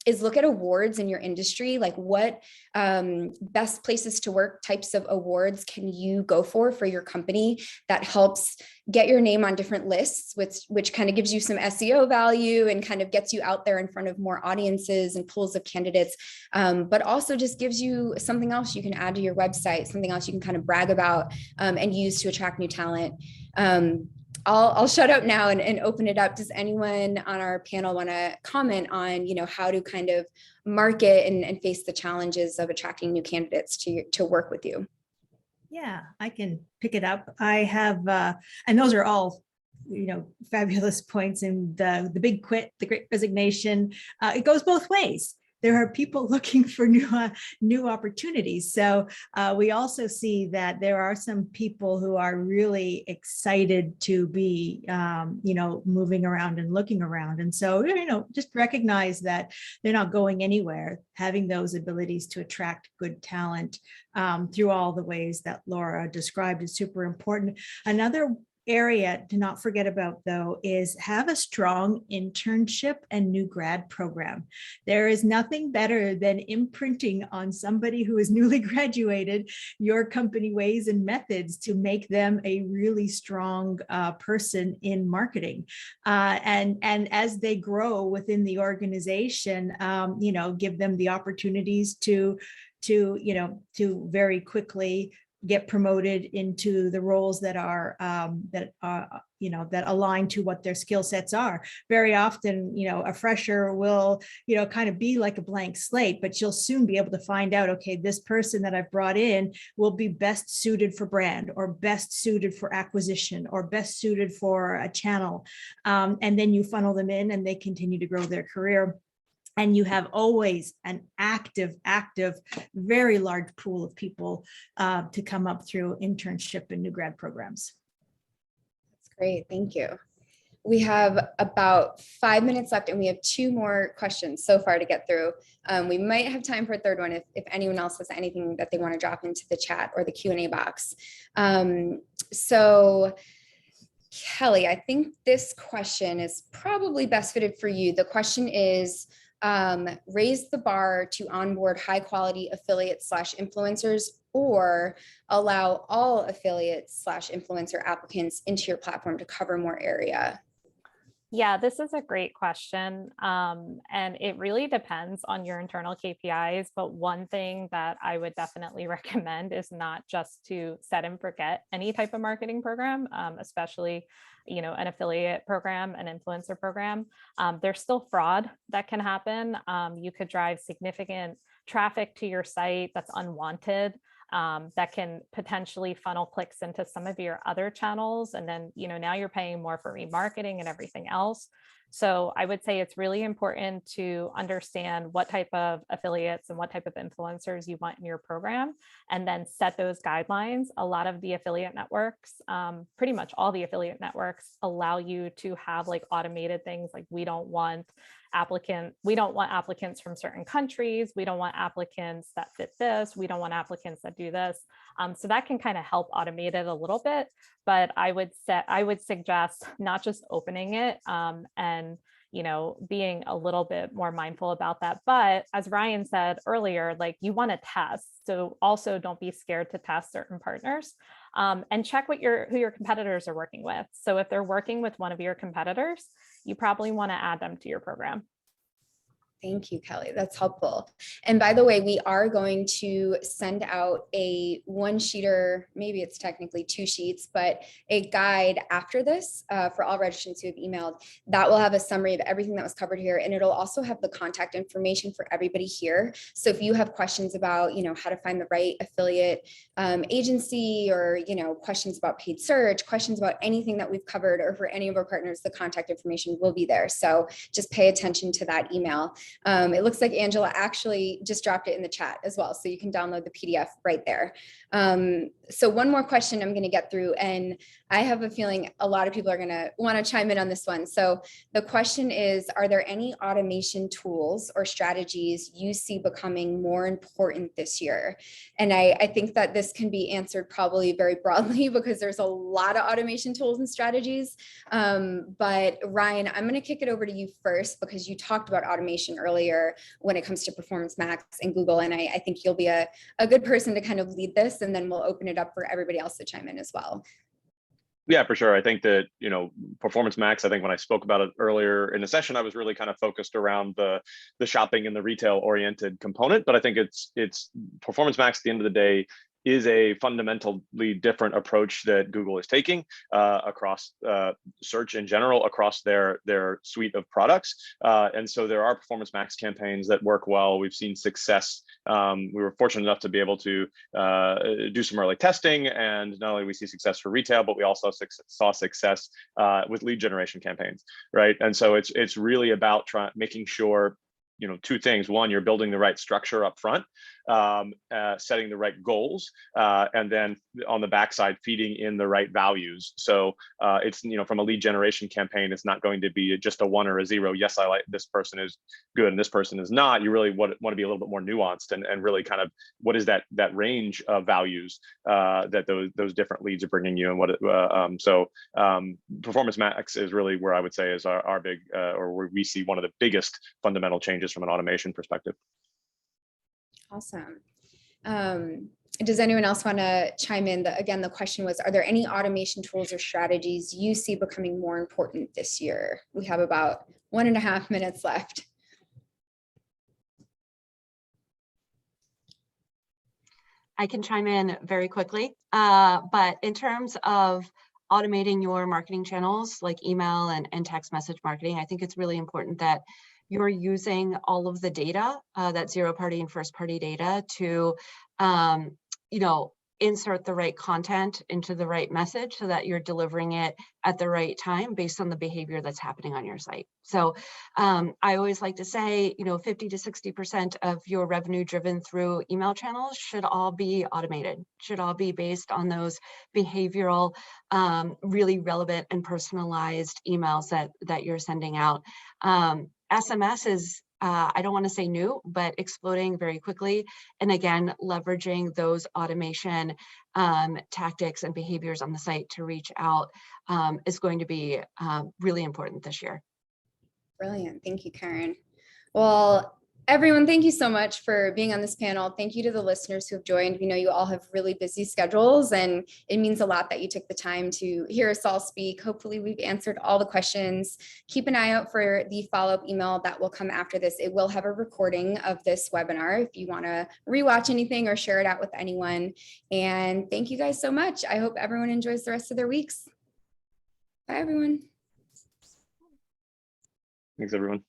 is look at awards in your industry. Like what best places to work types of awards can you go for your company that helps get your name on different lists, which kind of gives you some SEO value and kind of gets you out there in front of more audiences and pools of candidates, but also just gives you something else you can add to your website, something else you can kind of brag about and use to attract new talent. I'll shut up now and open it up. Does anyone on our panel want to comment on, you know, how to kind of market and face the challenges of attracting new candidates to work with you?
Yeah, I can pick it up. I have, and those are all, you know, fabulous points. And the big quit, the great resignation, it goes both ways. There are people looking for new opportunities. So we also see that there are some people who are really excited to be, you know, moving around and looking around. And so, you know, just recognize that they're not going anywhere. Having those abilities to attract good talent through all the ways that Laura described is super important. Another area to not forget about, though, is have a strong internship and new grad program. There is nothing better than imprinting on somebody who is newly graduated your company ways and methods to make them a really strong person in marketing. And as they grow within the organization, you know, give them the opportunities to very quickly get promoted into the roles that are you know, that align to what their skill sets are. Very often, you know, a fresher will, you know, kind of be like a blank slate, but you'll soon be able to find out, okay, this person that I've brought in will be best suited for brand, or best suited for acquisition, or best suited for a channel. And then you funnel them in and they continue to grow their career. And you have always an active, very large pool of people to come up through internship and new grad programs.
That's great. Thank you. We have about 5 minutes left and we have 2 more questions so far to get through. We might have time for a third one if anyone else has anything that they want to drop into the chat or the Q&A box. So Kelly, I think this question is probably best fitted for you. The question is, raise the bar to onboard high quality affiliates/influencers or allow all affiliates / influencer applicants into your platform to cover more area?
Yeah, this is a great question. And it really depends on your internal KPIs. But one thing that I would definitely recommend is not just to set and forget any type of marketing program, especially, an affiliate program, an influencer program. There's still fraud that can happen. You could drive significant traffic to your site that's unwanted. That can potentially funnel clicks into some of your other channels. And then, now you're paying more for remarketing and everything else. So I would say it's really important to understand what type of affiliates and what type of influencers you want in your program, and then set those guidelines. A lot of the affiliate networks, pretty much all the affiliate networks, allow you to have like automated things like we don't want applicants from certain countries. We don't want applicants that fit this. We don't want applicants that do this. So that can kind of help automate it a little bit, but I would suggest not just opening it and being a little bit more mindful about that. But as Ryan said earlier, like you want to test. So also don't be scared to test certain partners and check who your competitors are working with. So if they're working with one of your competitors, you probably want to add them to your program.
Thank you, Kelly. That's helpful. And by the way, we are going to send out a 1-sheeter, maybe it's technically 2 sheets, but a guide after this for all registrants who have emailed that will have a summary of everything that was covered here. And it'll also have the contact information for everybody here. So if you have questions about, how to find the right affiliate agency, or, questions about paid search, questions about anything that we've covered, or for any of our partners, the contact information will be there. So just pay attention to that email. It looks like Angela actually just dropped it in the chat as well, so you can download the PDF right there. So one more question I'm going to get through, and I have a feeling a lot of people are going to want to chime in on this one. So the question is, are there any automation tools or strategies you see becoming more important this year? And I think that this can be answered probably very broadly because there's a lot of automation tools and strategies. But Ryan, I'm going to kick it over to you first because you talked about automation earlier when it comes to Performance Max and Google. And I think you'll be a good person to kind of lead this, and then we'll open it up for everybody else to chime in as well.
Yeah, for sure. I think that, Performance Max, I think when I spoke about it earlier in the session, I was really kind of focused around the shopping and the retail oriented component. But I think it's Performance Max at the end of the day is a fundamentally different approach that Google is taking across search in general, across their suite of products. And so there are Performance Max campaigns that work well. We've seen success. We were fortunate enough to be able to do some early testing, and not only we see success for retail, but we also saw success with lead generation campaigns, right? And so it's really about making sure, 2 things. One, you're building the right structure up front, setting the right goals, and then on the backside, feeding in the right values. So it's, from a lead generation campaign, it's not going to be just a 1 or a 0. Yes, I like this person is good and this person is not. You really want to be a little bit more nuanced and really kind of what is that range of values that those different leads are bringing you, and what Performance Max is really where I would say is our big or where we see one of the biggest fundamental changes from an automation perspective.
Awesome. Does anyone else want to chime in? Again, the question was, are there any automation tools or strategies you see becoming more important this year? We have about 1.5 minutes left.
I can chime in very quickly, but in terms of automating your marketing channels like email and text message marketing, I think it's really important that you're using all of the data, that 0-party and 1st-party data, to insert the right content into the right message so that you're delivering it at the right time based on the behavior that's happening on your site. So I always like to say, 50 to 60% of your revenue driven through email channels should all be automated, should all be based on those behavioral, really relevant and personalized emails that you're sending out. SMS is, I don't want to say new, but exploding very quickly. And again, leveraging those automation tactics and behaviors on the site to reach out is going to be really important this year.
Brilliant. Thank you, Karen. Well, Everyone, thank you so much for being on this panel. Thank you to the listeners who have joined. We know you all have really busy schedules, and it means a lot that you took the time to hear us all speak. Hopefully we've answered all the questions. Keep an eye out for the follow-up email that will come after this. It will have a recording of this webinar if you want to rewatch anything or share it out with anyone. And thank you guys so much. I hope everyone enjoys the rest of their weeks. Bye, everyone.
Thanks, everyone.